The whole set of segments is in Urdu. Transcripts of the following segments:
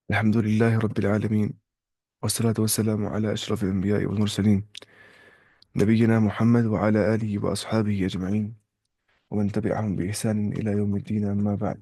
الحمد لله رب العالمين، والصلاة والسلام على أشرف الأنبياء والمرسلين، نبينا محمد وعلى آله وأصحابه أجمعين، ومن تبعهم بإحسان إلى يوم الدين. أما بعد،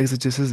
exegesis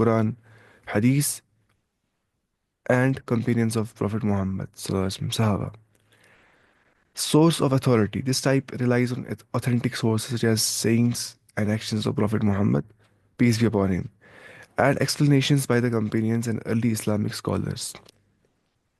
Quran, Hadith and companions of Prophet Muhammad sallallahu alaihi wasallam, Sahaba. Source of authority. This type relies on authentic sources such as sayings and actions of Prophet Muhammad, peace be upon him, and explanations by the companions and early Islamic scholars.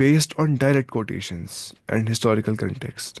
based on direct quotations and historical context.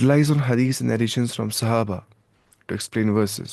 relies on hadith and narrations from Sahaba to explain verses.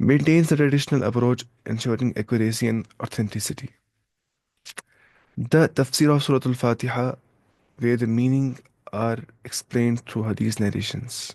Maintains the traditional approach, ensuring accuracy and authenticity. The tafsir of Surah Al-Fatiha, where the meaning are explained through hadith narrations.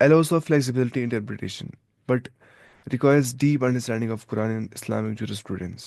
allows for flexibility interpretation but requires deep understanding of Quran and Islamic jurisprudence.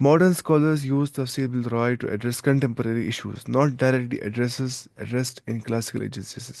modern scholars use tafsir bil Rai to address contemporary issues, not directly addressed in classical exegesis.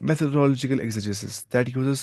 methodological exegesis that uses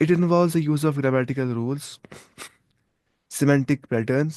It involves the use of grammatical rules, semantic patterns।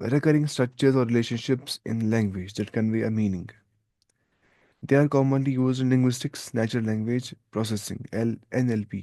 recurring structures or relationships in language that convey a meaning. They are commonly used in linguistics, natural language processing, NLP,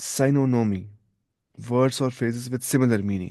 synonymy, words or phrases with similar meaning,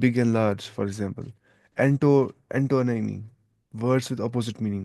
Big and large, for example. Antonymy, words with opposite meaning,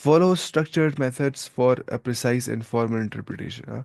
Follow structured methods for a precise and formal interpretation.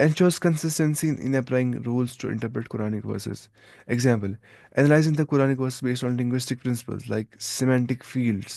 Ensures consistency in applying rules to interpret Quranic verses. Example, analyzing the Quranic verse based on linguistic principles like semantic fields.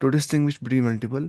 To distinguish between multiple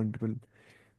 multiple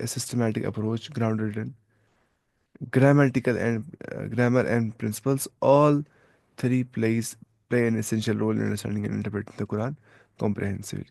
a systematic approach grounded in grammatical and grammar and principles. All three play an essential role in understanding and interpreting the Quran comprehensively.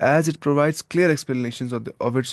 As it provides clear explanations of its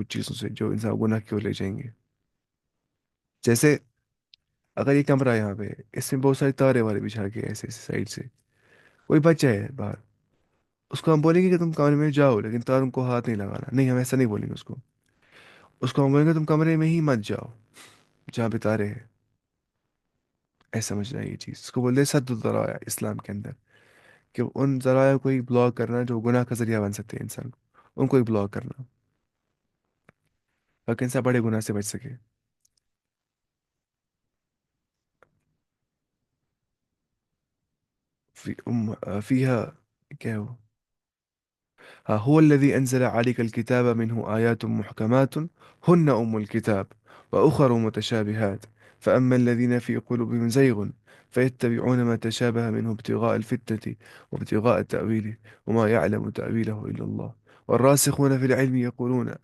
کچھ چیزوں سے جو انسان گناہ کی اور لے جائیں گے. جیسے اگر یہ کمرہ ہے یہاں پہ، اس میں بہت سارے تارے والے بچھا کے ایسے ایسے سائڈ سے، کوئی بچہ ہے باہر، اس کو ہم بولیں گے کہ تم کمرے میں جاؤ لیکن تاروں کو ہاتھ نہیں لگانا، نہیں ہم ایسا نہیں بولیں گے اس کو. اس کو ہم بولیں گے تم کمرے میں ہی مت جاؤ جہاں پہ تارے ہیں. ایسا سمجھنا ہے یہ چیز، اس کو بولتے ہیں سد الذرائع اسلام کے اندر، کہ ان ذرائع کو ہی بلاک کرنا جو گناہ کا ذریعہ بن سکتے ہیں انسان کو، ان کو ہی بلاک کرنا تاکہ انسان بڑے گناہ سے بچ سکے. فيها کیا ہے وہ؟ ها هو الذي أنزل عليك الكتاب منه آيات محكمات هن أم الكتاب وأخر متشابهات فأما الذين في قلوبهم زيغ فيتبعون ما تشابه منه ابتغاء الفتنة وابتغاء تأويله وما يعلم تأويله إلا الله والراسخون في العلم يقولون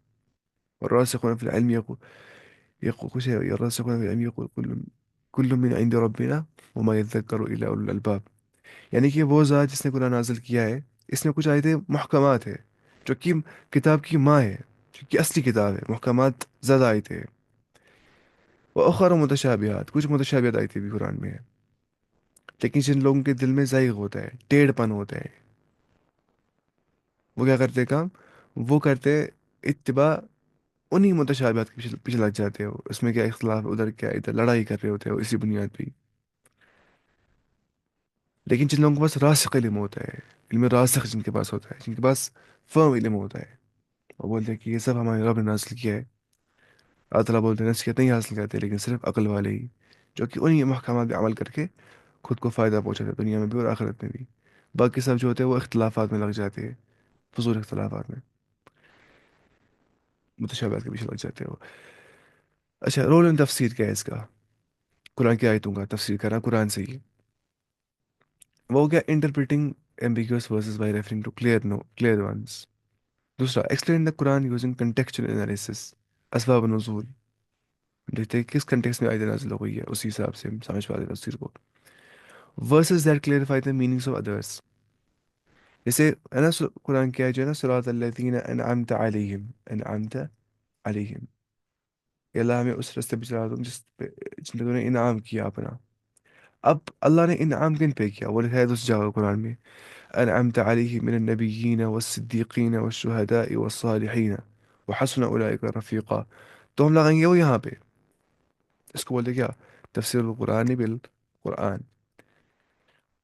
والراسخون في العلم يقول كل شيء الراسخون في العلم يقول كل من عند ربنا وما يذكر إلا أولو الألباب. یعنی کہ وہ ذات جس نے قرآن نازل کیا ہے، اس میں کچھ آیتیں محکمات ہے جو کہ کتاب کی ماں ہے، جو کہ اصلی کتاب ہے، محکمات زیادہ آیتیں ہیں. وہ اخر متشابہات، کچھ متشابہات آیتیں بھی قرآن میں ہے. لیکن جن لوگوں کے دل میں زائغ ہوتا ہے، ٹیڑھ پن ہوتا ہے، وہ کیا کرتے کام؟ وہ کرتے اتباع انہی متشابہات کے پیچھے پیچھے لگ جاتے ہو. اس میں کیا اختلاف ہے، ادھر کیا، ادھر لڑائی کر رہے ہوتے ہو اسی بنیاد پہ ہی. لیکن جن لوگوں کے پاس راسخ علم ہوتا ہے، علم راسخ جن کے پاس ہوتا ہے، جن کے پاس فرم علم ہوتا ہے، وہ بولتے ہیں کہ یہ سب ہمارے رب نے نازل کیا ہے. اللہ تعالیٰ بولتے ہیں نصیحت نہیں حاصل کرتے لیکن صرف عقل والے ہی، جو کہ انہی محکمات پہ عمل کر کے خود کو فائدہ پہنچاتے ہیں دنیا میں بھی اور آخرت میں بھی. باقی سب جو ہوتے ہیں وہ اختلافات میں لگ جاتے ہیں، فضول اختلافات میں، متشابہات کے پیچھے لگ جاتے ہیں وہ. اچھا، رول ان تفسیر کیا ہے اس کا؟ قرآن کی آیتوں کا تفسیر کرنا قرآن سے ہی. وہ ہو گیا interpreting ambiguous verses by referring to clear ones. دوسرا explain the Quran using contextual analysis, اسباب نزول، دیکھتے ہیں کس کنٹیکس میں آیت نازل ہو گئی ہے، اسی حساب سے ہم سمجھ پاتے ہیں تفسیر کو. Verses that clarify the meanings of others, جیسے ہے نا قرآن کی آیت جو ہے نا صراط الذین انعمت علیہم، انعمت علیہم، کہ اللہ ہمیں اس رستے پہ چلا دوں جس پہ جن پہ تو نے انعام کیا اپنا. اب اللہ نے انعام کن پہ کیا؟ وہ لکھا ہے دوسری جگہ قرآن میں انعمت علیہم من النبیین والصدیقین والشہداء والصالحین وحسن اولئک رفیقا. تو ہم لگائیں گے وہ یہاں پہ، اس کو بولتے کیا؟ تفسیر القرآن بالقرآن.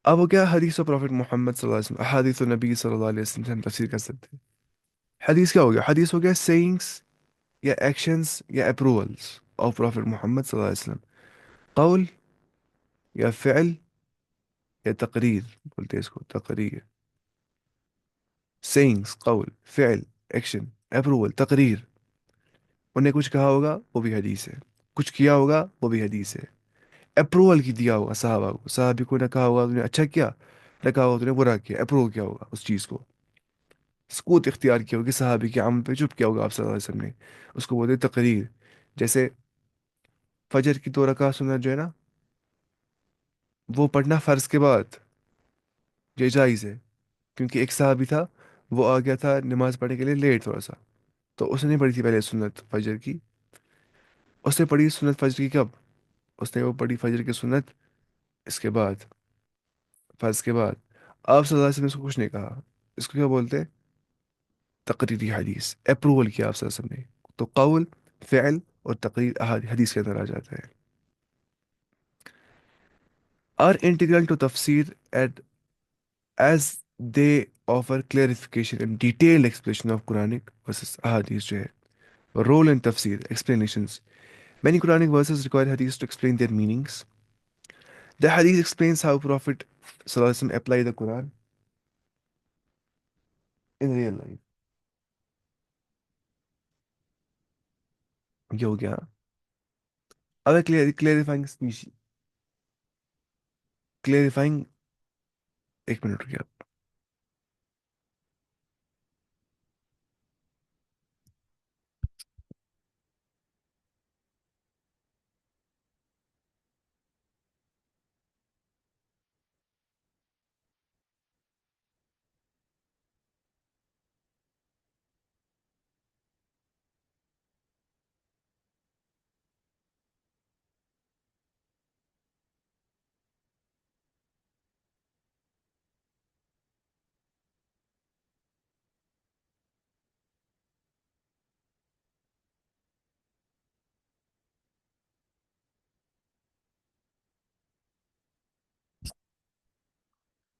اب وہ کیا حدیث و پروفٹ محمد صلی اللہ علیہ وسلم، احادیث و نبی صلی اللہ علیہ وسلم سے ہم تفسیر کر سکتے ہیں. حدیث کیا ہو گیا؟ حدیث ہو گیا سیئنگس یا ایکشنز یا اپروولس آف پروفٹ محمد صلی اللہ علیہ وسلم، قول یا فعل یا تقریر، بولتے ہیں اس کو تقریر. سیئنگس قول، فعل، ایکشن، اپروول، تقریر. انہیں کچھ کہا ہوگا وہ بھی حدیث ہے، کچھ کیا ہوگا وہ بھی حدیث ہے. اپروول کی دیا ہوگا صحابہ کو، صحابی کو نہ کہا ہوگا تو نے اچھا کیا، نہ کہا ہوگا تو نے برا کیا، اپروو کیا ہوگا اس چیز کو، سکوت اختیار کیا ہوگا صحابی کے عمل پہ، چپ کیا ہوگا آپ صلی اللہ علیہ وسلم نے. اس کو بولتے ہیں تقریر. جیسے فجر کی 2 رکعت سنت جو ہے نا، وہ پڑھنا فرض کے بعد یہ جائز ہے، کیونکہ ایک صحابی تھا، وہ آ گیا تھا نماز پڑھنے کے لیے لیٹ تھوڑا سا، تو اس نے نہیں پڑھی تھی پہلے سنت فجر کی. اس نے پڑھی سنت فجر کی کب؟ اس نے وہ پڑھی فجر کی سنت اس کے بعد، فرض کے بعد. آپ صلی اللہ علیہ وسلم نے اس کو کچھ نہیں کہا. اس کو کیا بولتے ہیں؟ تقریری حدیث. اپروول کیا آپ صلی اللہ علیہ وسلم نے، تو قول، فعل اور تقریر حدیث کے اندر آ جاتا ہے. آر انٹیگرل ٹو تفسیر at as they offer clarification and detail explanation of Quranic verses احادیث جو ہے. رول ان تفسیر explanations. Many Quranic verses require hadiths to explain their meanings. The hadith explains how Prophet sallallahu alaihi wasallam applied the Quran in real life. یہ ہو گیا. اب کلیئرفائنگ اسپیشی، کلیئرفائنگ، ایک منٹ رکیے آپ.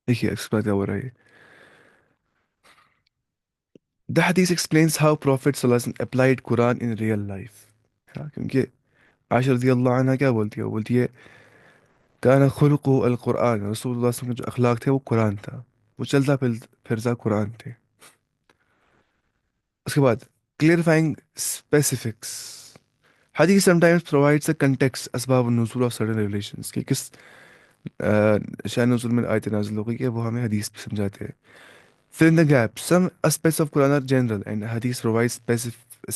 دیکھیے اس کے بعد کیا ہو رہا ہے. دا حدیث explains how Prophet صلی اللہ علیہ وسلم applied Quran in real life. کیونکہ عائشہ رضی اللہ عنہ کیا بولتی ہے؟ وہ بولتی ہے کان خلق القرآن، رسول اللہ صلی اللہ علیہ وسلم کے جو اخلاق تھے وہ قرآن تھا، وہ چلتا پھرتا قرآن تھے. اس کے بعد کلیئرفائنگ specifics. حدیث sometimes provides a context اسباب النزول of certain revelations کہ کس شان نزول میں آیت نازل ہو گئی ہے، وہ ہمیں حدیث سمجھاتے ہیں. Fill in the gap. Some aspects of Quran are general and hadith provides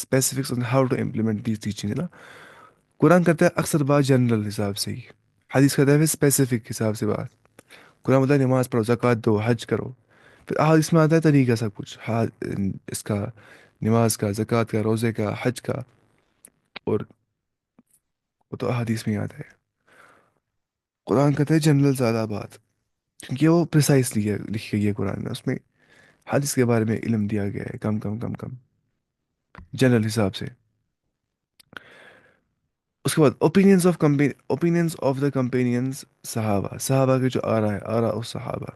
specifics on how to implement these teachings. ہے نا؟ قرآن کرتا ہے اکثر بات جنرل حساب سے ہی، حدیث کرتا ہے پھر اسپیسیفک حساب سے بات. قرآن بولتا ہے نماز پڑھو، زکوٰۃ دو، حج کرو. پھر احادیث میں آتا ہے طریقہ سب کچھ، اس کا، نماز کا، زکوٰۃ کا، روزے کا، حج کا. اور وہ تو احادیث میں ہی آتا ہے. قرآن کرتا ہے جنرل زیادہ بات، کیونکہ وہ پریسائسلی ہے لکھی گئی ہے قرآن میں. اس میں حدیث کے بارے میں علم دیا گیا ہے کم کم کم کم، جنرل حساب سے. اس کے بعد اوپینینز آف دا کمپینینز صحابہ، صحابہ کے جو آرا ہے، آرا اس صحابہ.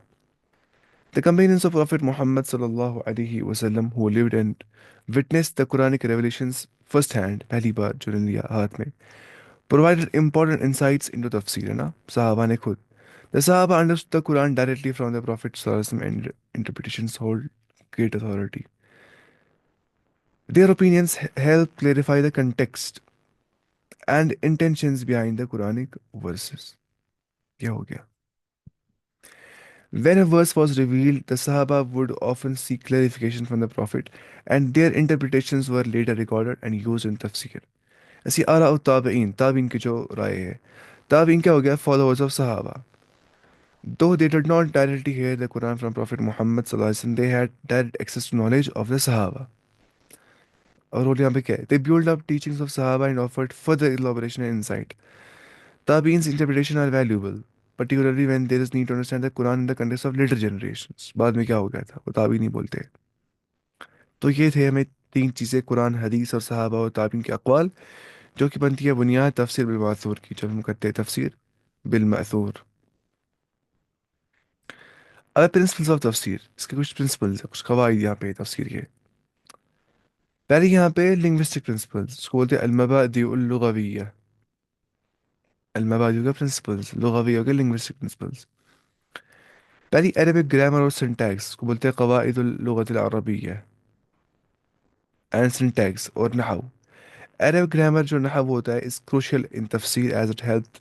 The companions of Prophet Muhammad sallallahu alaihi wasallam who lived and witnessed the Quranic revelations first hand، پہلی بار جو نے لیا ہاتھ میں، provided important insights into tafsir. ہے نا؟ صحابہ نے خود. The Sahaba understood the Quran directly from the Prophet sallallahu alaihi wasallam and interpretations hold great authority. Their opinions help clarify the context and intentions behind the Quranic verses. یہ ہو گیا. When a verse was revealed, the Sahaba would often seek clarification from the Prophet, and their interpretations were later recorded and used in tafsir. ایسی آراء التابعین، تابعین کی جو رائے ہے. تابعین کیا ہو گیا؟ followers of Sahaba. Though they did not directly hear the Quran from Prophet Muhammad sallallahu alaihi wasallam, they had direct access to knowledge of the Sahaba. اور وہ یہاں پہ کیا ہے؟ They built up teachings of Sahaba and offered further elaboration and insight. Tabi'in's interpretation are valuable, particularly when there is need to understand the Quran in the context of later generations. بعد میں کیا ہو گیا تھا وہ تابعین نہیں بولتے. تو یہ تھے ہمیں تین چیزیں، قرآن، حدیث اور صحابہ اور تابعین کے اقوال، جو کہ بنتی ہے بنیاد تفسیر بالماثور کی، جب ہم کرتے ہیں تفسیر بالماثور. اب پرنسپلس آف تفسیر، اس کے کچھ پرنسپلس ہیں، کچھ قواعد یہاں پہ تفسیر کے. پہلے یہاں پہ لنگوسٹک پرنسپلس، اس کو بولتے ہیں المبادئ اللغویہ. المبادئ کا پرنسپلس، لغویہ کے لنگوسٹک پرنسپلس. پہلی عربک گرامر اور سنٹیکس، اس کو بولتے ہیں قواعد اللغت العربیہ اینڈ سنٹیکس اور نحو. عربک گرامر جو نحو ہوتا ہے is crucial in تفسیر as it helps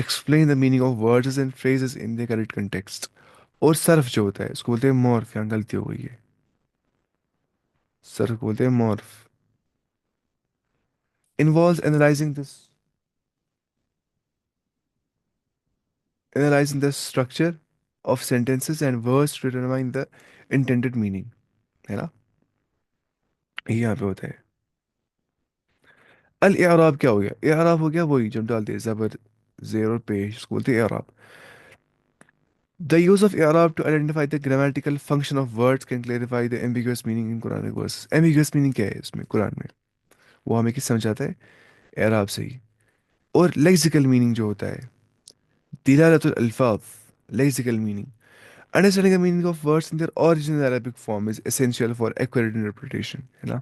explain the meaning of words and phrases in their correct context. اور صرف جو ہوتا ہے اس کو بولتے ہیں مورف. یہاں غلطی ہو گئی ہے، صرف کو بولتے ہیں morph. involves analyzing the structure of sentences and words to determine the intended meaning. ہے نا؟ یہ یہاں پہ ہوتا ہے. الاعراب کیا ہو گیا؟ اعراب ہو گیا وہی جب ڈالتے ہیں زبر، زیر اور پیش، اس کو بولتے ہیں اعراب. The use of i'rab to identify the grammatical function of words can clarify the ambiguous meaning in Quranic verses. Ambiguous meaning کیا ہے اس میں قرآن میں؟ وہ ہمیں کس سمجھاتا ہے؟ اعراب سے ہی. اور لیکسیکل میننگ جو ہوتا ہے، دلالت الالفاظ، lexical meaning. Understanding the meaning of words in their original Arabic form is essential for accurate interpretation. ہے نا؟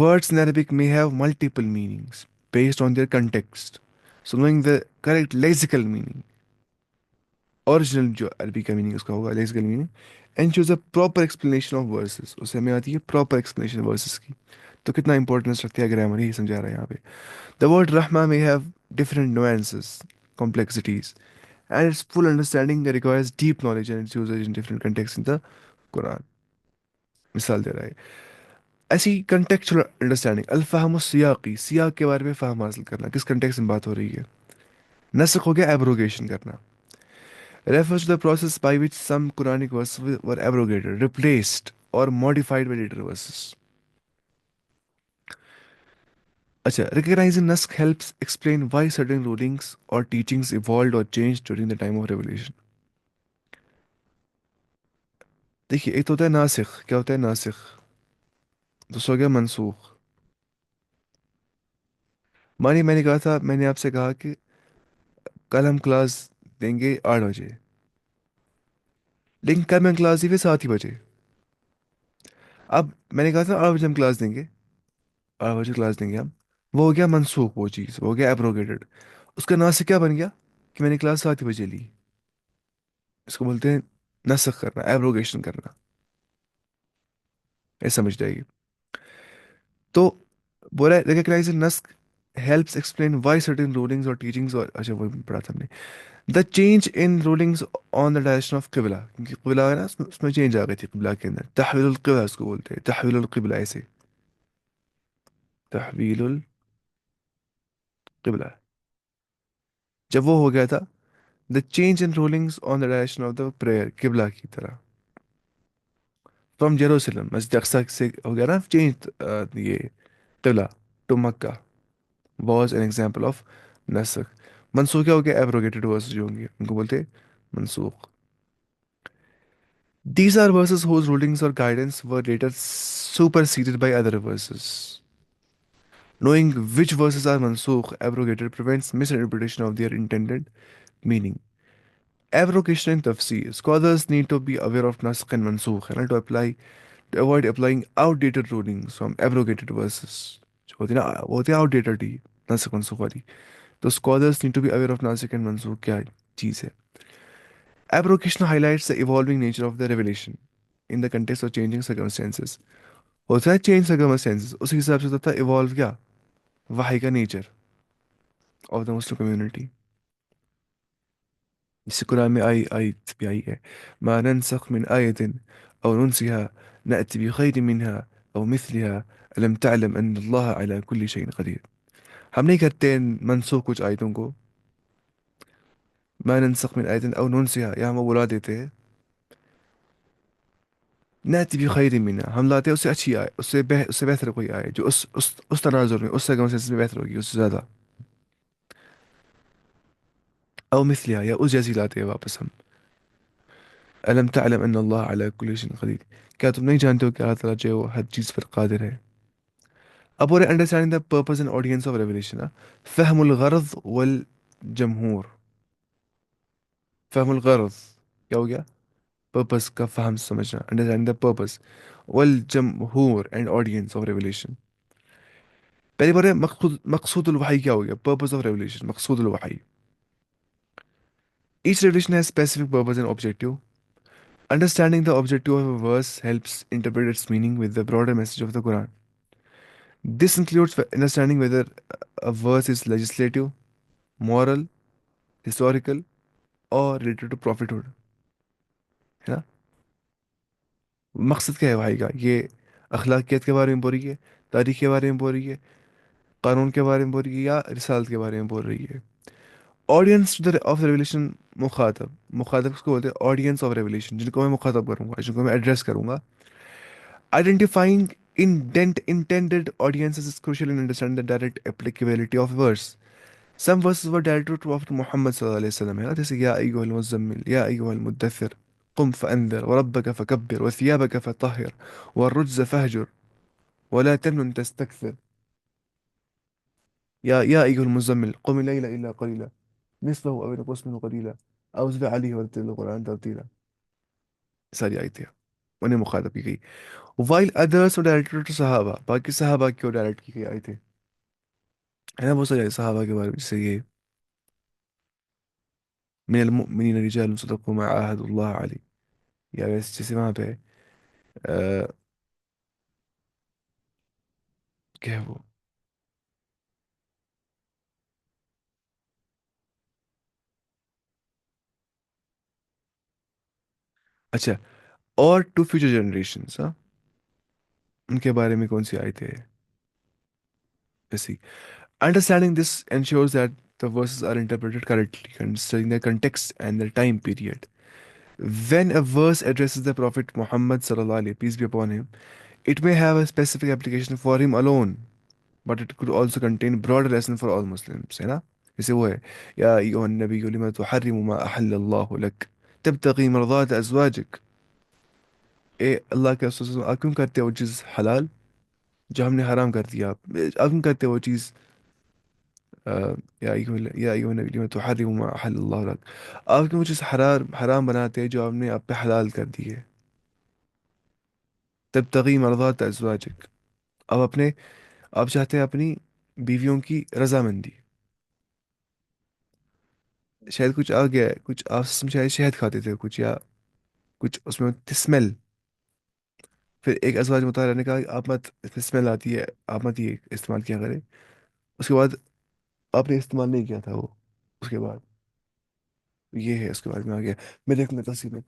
Words in Arabic may have multiple meanings based on their context. So knowing the correct lexical meaning، original جو عربی کا میننگ اس کا ہوگا lexical meaning, and choose a proper explanation of verses, اس سے ہمیں آتی ہے پراپر ایکسپلینیشن ورسز کی. تو کتنا امپورٹنس رکھتی ہے گرامر، یہی سمجھا رہا ہے یہاں پہ. دا ورڈ رحمہ may have different nuances, complexities, and its full understanding requires deep knowledge and its usage in different contexts in the قرآن. مثال دے رہا ہے ایسی کنٹیکچوئل انڈرسٹینڈنگ، الفہم السیاقی، سیاق کے بارے میں فہم حاصل کرنا، کس کنٹیکس میں بات ہو رہی ہے. نسخ ہو گیا ایبروگیشن کرنا، refers to the process by which some Quranic verses were abrogated, replaced, or modified by later verses. Acha, recognizing Naskh helps explain why certain rulings or teachings evolved or changed during the time of revelation. دیکھیے ایک تو ہوتا ہے ناسخ. کیا ہوتا ہے ناسخ؟ دوسرا ہو گیا منسوخ. مانی میں نے کہا تھا، میں نے آپ سے کہا کہ کل ہم کلاس دیں گے 8 بجے. لیکن کل میں کلاس دی پھر 7 ہی بجے. اب میں نے کہا تھا 8 بجے ہم کلاس دیں گے. 8 بجے کلاس دیں گے ہم. وہ ہو گیا منسوخ، وہ چیز وہ ہو گیا ایبروگیٹڈ. اس کا ناسک کیا بن گیا کہ میں نے کلاس 7 ہی بجے لی. اس کو بولتے ہیں نسخ کرنا، ایبروگیشن کرنا. یہ سمجھ جائے گی. تو بولا ریکگنائز نسخ helps explain why certain rulings or teachings اور اچھا وہ پڑھا تھا ہم نے. The change in rulings on the direction of قبلہ، کیونکہ قبلہ ہے نا، اس میں چینج آ گئی تھی قبلہ کے اندر. تحویل القبلہ اس کو بولتے ہیں، تحویل القبلہ ایسے. تحویل القبلہ جب وہ ہو گیا تھا، the change in rulings on the direction of the prayer قبلہ کی طرح. فرام جیروسلم مسجد اقصی سے ہو گیا نا چینج، یہ qibla to Mecca was an example of naskh. منسوخ کیا ہو گیا؟ ایبروگیٹڈ ورس جو ہوں گے ان کو بولتے ہیں منسوخ. These are verses whose rulings or guidance were later superseded by other verses. Knowing which verses are mansukh, abrogated, prevents misinterpretation of their intended meaning. Abrogation and tafsir. Scholars need to be aware of naskh and mansukh and to avoid applying outdated rulings from abrogated verses. جو ہوتی ہے نا، وہ ہوتی ہے outdated ہی ناسخ منسوخ والی. تو scholars need to be aware of nasikh and mansukh کیا چیز ہے. Abrogation highlights the evolving nature of the revelation in the context of changing circumstances. ہوتا ہے چینج سرکمسٹینسز، اسی حساب سے ہوتا ہے ایوالو کیا وحی کا nature of the Muslim community. جس سے قرآن میں آیت بھی آئی ہے، ما ننسخ من آیت او ننسها نأتی بخیر منها او مثلها الم تعلم ان اللہ علی کل شیء قدیر. ہم نہیں کرتے منسوخ کچھ آیتوں کو. ما ننسخ من آیت او ننسها یا ہم وہ بلا دیتے ہیں، نأتی بخیر منها ہم لاتے ہیں اس سے اچھی آئے، اس سے بہتر کوئی آئے جو اس تناظر میں، اس سرکمسٹینس میں بہتر ہوگی اس سے زیادہ. او مثلها یا اس جیسی لاتے ہیں واپس ہم. الم تعلم ان اللہ علی کل شیء قدیر، کیا تم نہیں جانتے ہو کہ اللہ تعالیٰ جو ہے وہ ہر چیز پر قادر ہے. اب اور understanding the purpose and audience of revelation. فہم الغرض والجمہور. فہم الغرض کیا ہو گیا؟ پرپز کا فہم سمجھنا، انڈرسٹینڈنگ دا پرپز. والجمہور اینڈ آڈینس آف ریولیشن. پہلی بار ہے مقصود الوحی کیا ہو گیا؟ پرپز آف ریولیشن، مقصود الوحی. Each revelation has specific purpose and objective. Understanding the objective of a verse helps interpret its meaning with the broader message of the Quran. This includes understanding whether a verse is legislative, moral, historical, or related to prophethood. ہے نا؟ مقصد کیا ہے بھائی کا؟ یہ اخلاقیات کے بارے میں بول رہی ہے، تاریخ کے بارے میں بول رہی ہے، قانون کے بارے میں بول رہی ہے، یا رسالت کے بارے میں بول رہی ہے. آڈینس آف ریولیشن، مخاطب. مخاطب اس کو بولتے ہیں آڈینس آف ریولیشن، جن کو میں مخاطب کروں گا، جن کو میں ایڈریس کروں گا. Identifying intended audiences is crucial in understanding the direct applicability of verse. Some verses were directed to Prophet Muhammad صلی اللہ علیہ وسلم ہے نا، جیسے یا ایھا المزمل یا ایھا المدثر قم فانذر وربك فكبر وثيابك فطهر والرجز فاهجر ولا تمنن تستكثر. يا ايها المزمل قم الليل الا قليلا نصفه او انقص منه قليلا او زد عليه ورتل القران ترتيلا. ساری آیتیں انہیں مخاطب کی گئی. While others were directed to صحابہ، باقی صحابہ کی اور ڈائریکٹ کی گئی آیتیں ہے نا. بہت سارے صحابہ کے بارے میں جیسے یہ من المؤمنین رجال صدقوا ما عاهدوا الله علیہ، یا جیسے وہاں پہ آ، کیا ہے وہ، اچھا، اور ٹو فیوچر جنریشنز. ہاں، ان کے بارے میں کون سی آیتیں ہیں ایسی. Understanding this ensures that the verses are interpreted correctly, considering their context and their time period. When a verse addresses the Prophet Muhammad sallallahu alaihi peace be upon him, it may have a specific application for him alone, but it could also contain broader lesson for all Muslims. ہے نا؟ جیسے وہ ہے یا ایوہ النبی لما تحرم ما احل اللہ لک تبتغی مرضات ازواجک. اے اللہ کے رسول صلی اللہ علیہ وسلم، آپ کیوں کرتے ہو وہ چیز حلال جو ہم نے حرام کر دیا؟ آپ کیوں کرتے ہو وہ چیز یا ایھا النبی لم تحرم ما احل اللہ لک، آپ کیوں وہ چیز حرام بناتے ہیں جو آپ نے آپ پہ حلال کر دی ہے. تبتغی مرضات ازواجک، آپ اپنے آپ چاہتے ہیں اپنی بیویوں کی رضامندی. شاید کچھ آ گیا ہے، کچھ آپ شاید شہد کھاتے تھے کچھ، یا کچھ اس میں اسمیل. پھر ایک ازواج مطالعہ نے کہا کہ آپ مت، اس میں اسمیل آتی ہے، آپ مت یہ استعمال کیا کریں. اس کے بعد آپ نے استعمال نہیں کیا تھا وہ. اس کے بعد یہ ہے، اس کے بعد میں آ گیا. میں دیکھوں گا تصویر میں.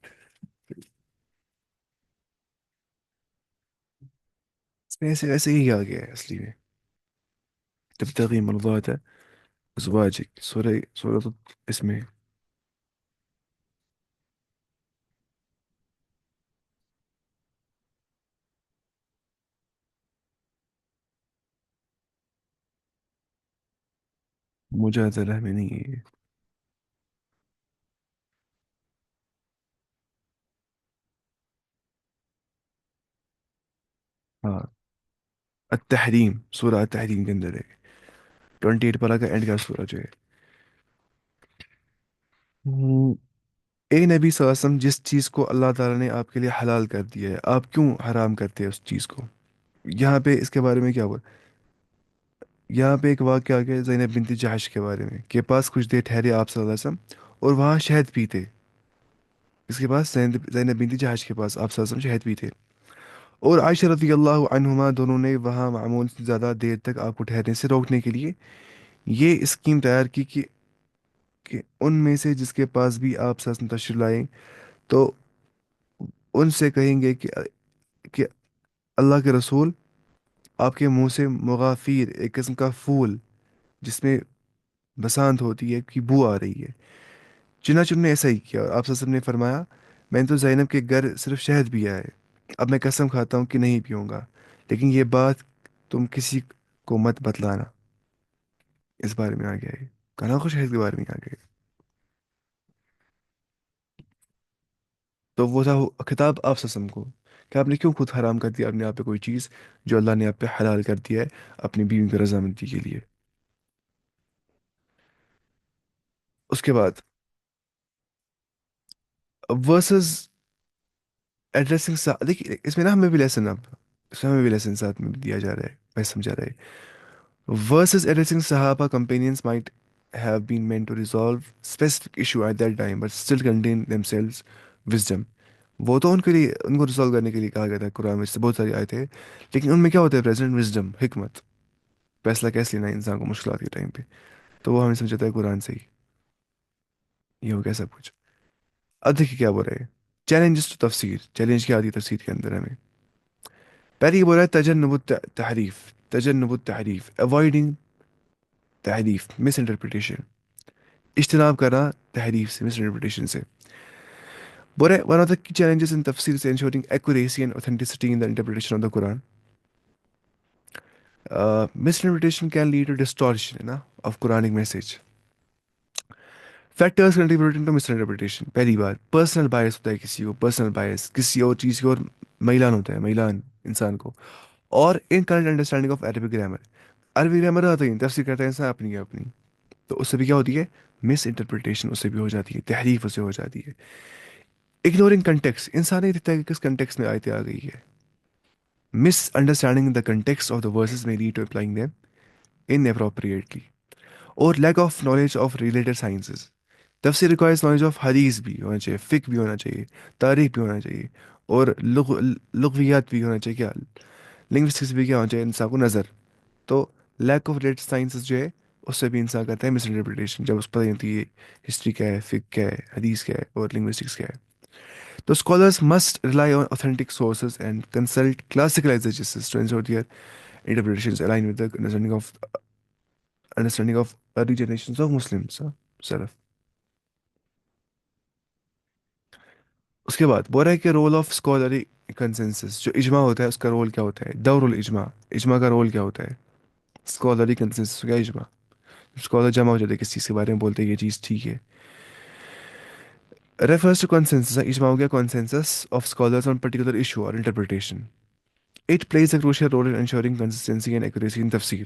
اس میں ایسے ایسے ہی آ گیا ہے اصلی میں. تبتغي مرضات ازواجك، سورة اس میں. مجادلہ میں نہیں ہے یہ. ہاں، التحریم، سورہ التحریم کے اندر ہے. 28 پارہ کا اینڈ کا سورہ جو ہے. ہم، اے نبی صلی اللہ علیہ وسلم، جس چیز کو اللہ تعالیٰ نے آپ کے لیے حلال کر دیا ہے، آپ کیوں حرام کرتے ہیں اس چیز کو؟ یہاں پہ اس کے بارے میں کیا ہوا؟ یہاں پہ ایک واقعہ آ گیا زینب بنت جہش کے بارے میں، کے پاس کچھ دیر ٹھہرے آپ صلی اللہ علیہ وسلم، اور وہاں شہد پیتے. اس کے پاس زینب بنت جہش کے پاس آپ صلی اللہ علیہ وسلم شہد پیتے. اور عائشہ رضی اللہ عنہما دونوں نے وہاں معمول سے زیادہ دیر تک آپ کو ٹھہرنے سے روکنے کے لیے یہ اسکیم تیار کی کہ ان میں سے جس کے پاس بھی آپ صلی اللہ علیہ وسلم تشریف لائیں تو ان سے کہیں گے کہ اللہ کے رسول، آپ کے منہ سے مغافیر، ایک قسم کا پھول جس میں بسانت ہوتی ہے، کی بو آ رہی ہے. چنانچہ انہوں نے ایسا ہی کیا، اور آپ صلی اللہ علیہ وسلم نے فرمایا، میں نے تو زینب کے گھر صرف شہد پیا ہے، اب میں قسم کھاتا ہوں کہ نہیں پیوں گا، لیکن یہ بات تم کسی کو مت بتلانا. اس بارے میں آ گیا ہے، کنا خوش شہد کے بارے میں آ گیا ہے. تو وہ تھا خطاب آپ صلی اللہ علیہ وسلم کو، کہ آپ نے کیوں خود حرام کر دیا اپنے آپ پہ کوئی چیز جو اللہ نے آپ پہ حلال کر دیا ہے اپنی بیوی کی رضامندی کے لیے. اس کے بعد ورسز ایڈریسنگ. دیکھیے اس میں نا ہمیں بھی لیسن، اب اس میں ہمیں بھی لیسن ساتھ میں دیا جا رہا ہے، میں سمجھا رہا ہے. Verses addressing Sahaba companions might have been meant to resolve specific issue at that time, but still contain themselves wisdom. وہ تو ان کے لیے، ان کو ریزالو کرنے کے لیے کہا گیا تھا، قرآن میں سے بہت ساری آئے تھے، لیکن ان میں کیا ہوتا ہے؟ پریزنٹ وزڈم، حکمت، فیصلہ کیسے لینا ہے انسان کو مشکلات کے ٹائم پہ. تو وہ ہمیں سمجھاتا ہے قرآن سے ہی. یہ ہو گیا سب کچھ. اب دیکھیے کیا بول رہے ہیں. چیلنجز ٹو تفسیر، چیلنج کیا آتی ہے تفسیر کے اندر ہمیں. پہلے یہ بول رہا ہے تجنب التحریف، تجنب التحریف، اوائڈنگ تحریف، مس انٹرپریٹیشن، اجتناب کرنا تحریف سے، مس انٹرپریٹیشن سے. بول رہے ون آف دا کی چیلنجز ان تفسیر سے ensuring accuracy and authenticity in the interpretation of the Quran. Misinterpretation can lead to distortion نا of Quranic message. Factors contributing to misinterpretation. پہلی بات، پرسنل بائس ہوتا ہے کسی کو، پرسنل بائس کسی اور چیز کی اور میلان ہوتا ہے، میلان انسان کو. اور in current understanding of Arabic grammar, عربی گرامر آتا ہی نہیں، تفسیر کرتا ہے انسان اپنی اپنی. تو اس سے بھی کیا ہوتی ہے؟ مس انٹرپریٹیشن اس سے بھی ہو جاتی ہے، تحریف اس سے ہو جاتی ہے. اگنورنگ کنٹیکس، انسان نہیں دیکھتا کہ کس کنٹیکس میں آیتیں آ گئی ہے. Misunderstanding the context of the verses میں lead to applying them inappropriately. اور lack of knowledge of related sciences. تفسیر ریکوائرز نالج آف حدیث بھی ہونا چاہیے، فقہ بھی ہونا چاہیے، تاریخ بھی ہونا چاہیے، اور لغویات بھی ہونا چاہیے. کیا لنگوسٹکس بھی کیا ہونا چاہیے انسان کو نظر. تو لیک آف ریلیٹڈ سائنسز جو ہے اس سے بھی انسان کرتا ہے مس انٹرپریٹیشن، جب اس کو پتہ نہیں ہوتی ہے ہسٹری کیا ہے، فقہ کیا ہے، حدیث کیا ہے، اور لنگوسٹکس کیا ہے. تو scholars must rely on authentic sources and consult classical exegesis to ensure their interpretations align with the understanding of early generations of Muslims. سلف. اس کے بعد بول رہا ہے کہ رول آف اسکالری کنسنسس، جو اجماع ہوتا ہے اس کا رول کیا ہوتا ہے؟ دور الاجماع، اجماع کا رول کیا ہوتا ہے؟ اسکالری کنسنسس کیا اجماع. اسکالر جمع ہو جاتے ہیں کسی چیز کے بارے میں، بولتے ہیں یہ چیز ٹھیک ہے. ریفرز ٹو کنسنسس، اجماع ہو گیا consensus of scholars on particular issue اور interpretation. It plays a crucial role in ensuring consistency and accuracy in tafsir.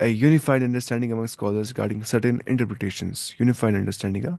a unified understanding among scholars regarding certain interpretations. Unified understanding,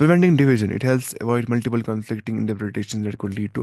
Preventing division, it helps avoid multiple conflicting interpretations that could lead to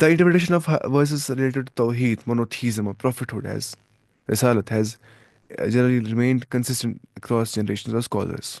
The interpretation of verses related to Tawheed, monotheism, or prophethood has Risalat has generally remained consistent across generations of scholars.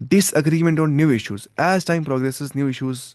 Disagreement on new issues. As time progresses, new issues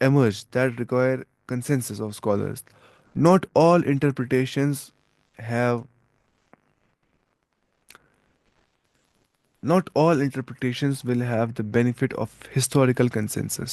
emerge that require consensus of scholars. Not all interpretations have not all interpretations will have the benefit of historical consensus.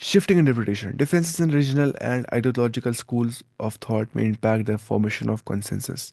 Shifting interpretation. Differences in regional and ideological schools of thought may impact the formation of consensus.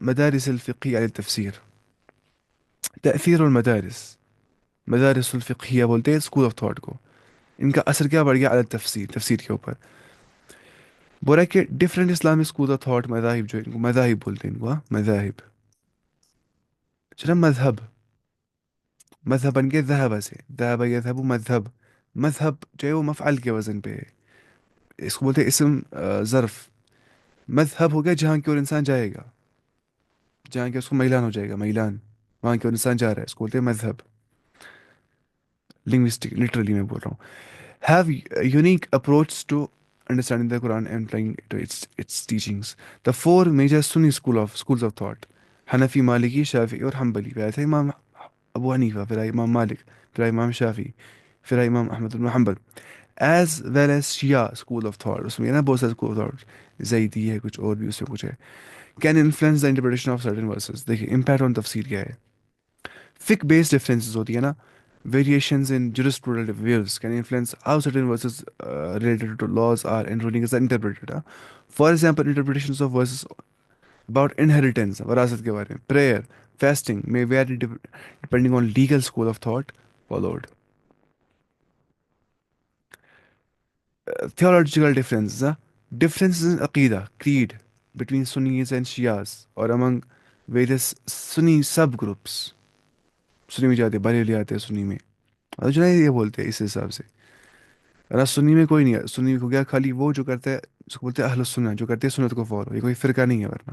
مدارس الفقهية على التفسير. تأثير المدارس، مدارس الفقهية بولتے ہیں اسکول آف تھاٹ کو، ان کا اثر کیا پڑ گیا على التفسیر، تفسیر کے اوپر؟ بولا کہ ڈفرینٹ اسلامی اسکول آف تھاٹ، مذاہب جو ان کو مذاہب بولتے ہیں، ان کو مذاہب، چلا مذہب، مذہب بن کے ذهب سے، ذهب يذهب مذہب، مذہب جو ہے وہ مفعل کے وزن پہ ہے، اس کو بولتے ہیں اسم ظرف۔ مذہب ہو گیا جہاں کی اور انسان جائے گا، جہاں کہ اس کو میلان ہو جائے گا، میلان، وہاں کی اور انسان جا رہا ہے، اس کو بولتے ہیں مذہب، لنگوسٹک لٹرلی میں بول رہا ہوں۔ Have a unique approach to understanding the Quran and applying it to its teachings. The four major Sunni schools of thought: Hanafi, Maliki, Shafi اور حنبلی، پھر آیا تھا امام ابو حنیفہ، پھر آیا امام مالک، پھر آیا امام شافی، پھر آیا Imam Ahmad bin Hanbal, as well as Shia school of thought, اس میں نا بہت سارے اسکول آف تھاٹ، زیدی ہے کچھ اور بھی اس میں کچھ ہے، can influence the interpretation of certain verses. دیکھیے امپیکٹ آن تفسیر کیا ہے؟ فک بیسڈ ڈفرینسز ہوتی ہے نا، variations in jurisprudential views can influence how certain verses related to laws are and rulings are interpreted. For example, interpretations of verses about inheritance, وراثت کے بارے میں، prayer, fasting may vary depending on legal school of thought followed. Theological differences, differences in aqidah, creed between Sunnis and Shias or among various Sunni subgroups. سنی میں جاتے ہیں، بریلی آتے ہیں سنی میں، اور جو ہے یہ بولتے ہیں اس حساب سے، ورنہ سنی میں کوئی نہیں ہے، سنی کو گیا خالی وہ جو کرتا ہے، اس کو بولتے ہیں اہل السنہ، جو کرتے ہیں سنت کو فالو، یہ کوئی فرقہ نہیں ہے ورنہ،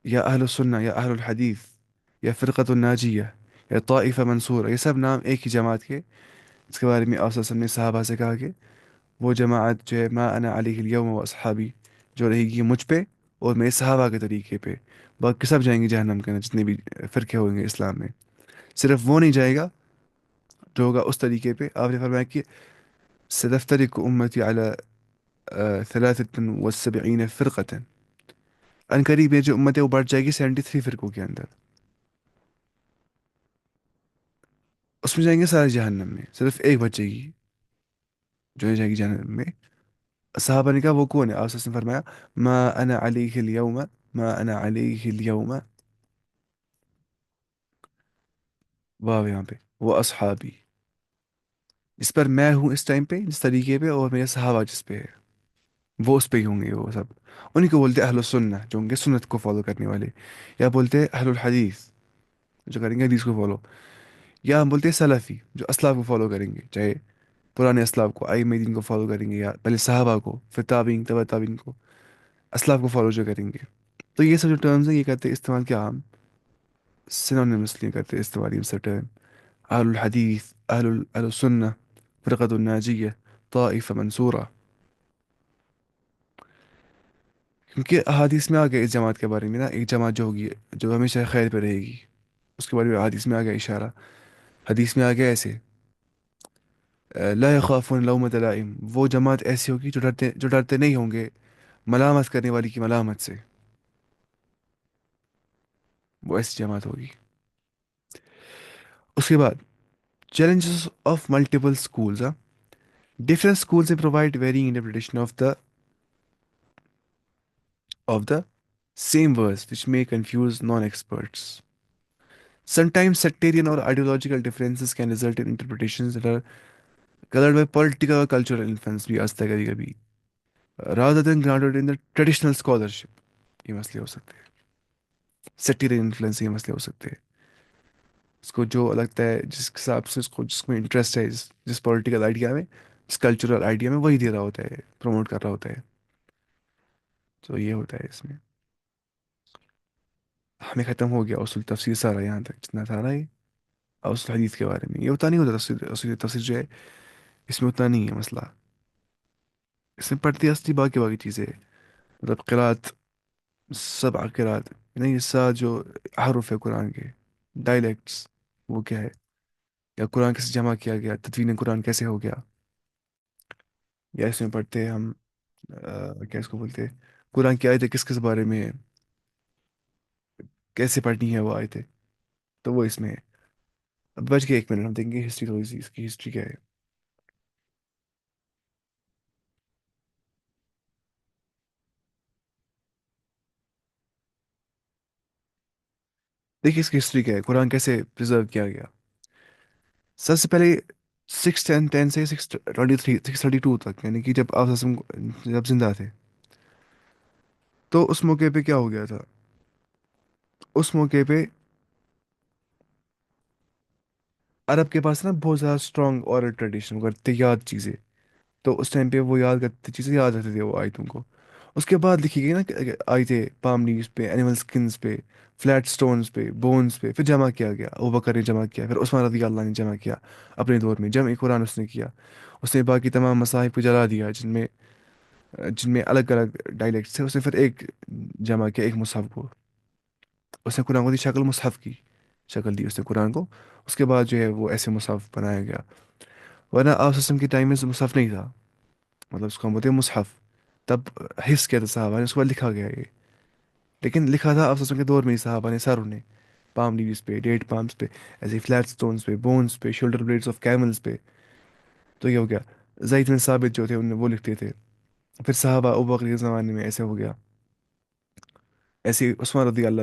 یا اہل السنہ یا اہل الحدیث یا فرقۃ الناجیہ یا طائفہ منصورہ، یہ سب نام ایک ہی جماعت کے، اس کے بارے میں آپ صلی اللہ علیہ وسلم نے صحابہ سے کہا کہ وہ جماعت جو ہے ما انا علیہ الیوم و اصحابی، جو رہے گی مجھ پہ اور میرے صحابہ کے طریقے پہ، باقی سب جائیں گے جہنم کے اندر، جتنے بھی فرقے ہوئیں گے اسلام میں، صرف وہ نہیں جائے گا جو ہوگا اس طریقے پہ۔ آپ نے فرمایا کہ ستفترق امتی علی 73 فرقة، ان قریب یہ جو امت ہے وہ بڑھ جائے گی 73 فرقوں کے اندر، اس میں جائیں گے سارے جہنم میں، صرف ایک بچے گی جو ہے جائے گی جہنم میں۔ صحابہ نے کہا وہ کون ہے؟ آپ نے فرمایا ما انا علیہ اليوم، ما انا علیہ اليوم، واو یہاں پہ، وہ اصحابی، جس پر میں ہوں اس ٹائم پہ، جس طریقے پہ، اور میرے صحابہ جس پہ ہے، وہ اس پہ ہی ہوں گے وہ سب۔ انہیں کو بولتے ہیں اہل السنہ، جو ہوں گے سنت کو فالو کرنے والے، یا بولتے ہیں اہل الحدیث، جو کریں گے حدیث کو فالو، یا ہم بولتے ہیں سلفی، جو اسلاف کو فالو کریں گے، چاہے پرانے اسلاف کو، ائمہ دین کو فالو کریں گے، یا پہلے صحابہ کو، پھر تابعین، تبع تابعین کو، اسلاف کو فالو جو کریں گے۔ تو یہ سب جو ٹرمز ہیں یہ کہتے ہیں استعمال کیا ہم synonymously کرتے ہیں استوار یہ ٹرم. أهل الحديث، أهل السنة، فرقة الناجية، طائفة منصورة. کیونکہ احادیث میں آ گیا اس جماعت کے بارے میں نا، ایک جماعت جو ہوگی جو ہمیشہ خیر پہ رہے گی، اس کے بارے میں حدیث میں آ گیا اشارہ. حدیث میں آ گیا ایسے لا يخافون لومة لائم، وہ جماعت ایسی ہوگی جو ڈرتے نہیں ہوں گے ملامت کرنے والی کی ملامت سے. وہ ایسی جماعت ہوگی. اس کے بعد challenges of multiple schools. Different schools they provide varying interpretation of the same verse, which may confuse non-experts. Sometimes sectarian or ideological differences can result in interpretations that are colored by political or cultural influence بھی آستا ہے کبھی کبھی rather than grounded in the traditional scholarship. یہ مسئلے ہو سکتے ہیں. sectarian influence یہ مسئلے ہو سکتے ہیں. اس کو جو لگتا ہے جس حساب سے اس کو جس میں انٹرسٹ ہے جس پولیٹیکل آئیڈیا میں، جس کلچرل آئیڈیا میں، وہی دے رہا ہوتا ہے، پروموٹ کر رہا ہوتا ہے. تو یہ ہوتا ہے اس میں. ہمیں ختم ہو گیا اصول تفسیر سارا یہاں تک جتنا تھا نا یہ اصول حدیث کے بارے میں. یہ اتنا نہیں ہوتا تفسیر، اصول تفسیر جو ہے اس میں اتنا نہیں ہے مسئلہ. اس میں پڑھتی اصلی باقی باقی چیزیں، مطلب قرات، سبع قرات، نہیں سات جو حرف ہے قرآن کے، ڈائلیکٹس، وہ کیا ہے، یا قرآن کیسے جمع کیا گیا، تدوین قرآن کیسے ہو گیا. یا اس میں پڑھتے ہیں ہم کیا اس کو بولتے ہیں، قرآن کی آیتیں کس کس بارے میں ہے، کیسے پڑھنی ہے وہ آیتیں. تو وہ اس میں ہے. اب بچ گئے 1 منٹ، ہم دیکھیں گے ہسٹری تھوڑی سی، اس کی ہسٹری کیا ہے. دیکھیے اس کی ہسٹری کیا ہے، قرآن کیسے پرزرو کیا گیا. سب سے پہلے 610 سے 623 632 تک، یعنی کہ جب آپ جب زندہ تھے، تو اس موقع پہ کیا ہو گیا تھا. اس موقع پہ عرب کے پاس نا بہت زیادہ اسٹرانگ اورل ٹریڈیشن کرتے یاد چیزیں. تو اس ٹائم پہ وہ یاد کرتے چیزیں، یاد رکھتے تھے وہ آیتوں کو. اس کے بعد لکھی گئی نا کہ آیتیں پام لیوز پہ، اینیمل سکنز پہ، فلیٹ سٹونز پہ، بونز پہ، پھر جمع کیا گیا. ابو بکر نے جمع کیا، پھر عثمان رضی اللہ نے جمع کیا اپنے دور میں. جمع قرآن اس نے کیا. اس نے باقی تمام مصاحف کو جلا دیا جن میں الگ الگ ڈائلیکٹس تھے. اس نے پھر ایک جمع کیا، ایک مصحف کو. اس نے قرآن کو دی شکل مصحف کی شکل دی اس نے قرآن کو. اس کے بعد جو ہے وہ ایسے مصحف بنایا گیا. ورنہ آپ سسٹم کے ٹائم میں مصحف نہیں تھا، مطلب اس کو ہم بولتے ہیں مصحف. تب حفظ کیا تھا صحابہ نے، اس کے بعد لکھا گیا یہ. لیکن لکھا تھا آپ سسٹم کے دور میں ہی صحابہ نے ساروں نے، پام لیوز پہ، ڈیٹ پامس پہ، ایسے فلیٹ سٹونز پہ، بونز پہ، شولڈر بلیڈز آف کیملز پہ. تو یہ ہو گیا. زید بن ثابت جو تھے وہ لکھتے تھے. پھر صحابہ ابو بکر کے زمانے میں ایسے ہو گیا. ایسے عثمان رضی اللہ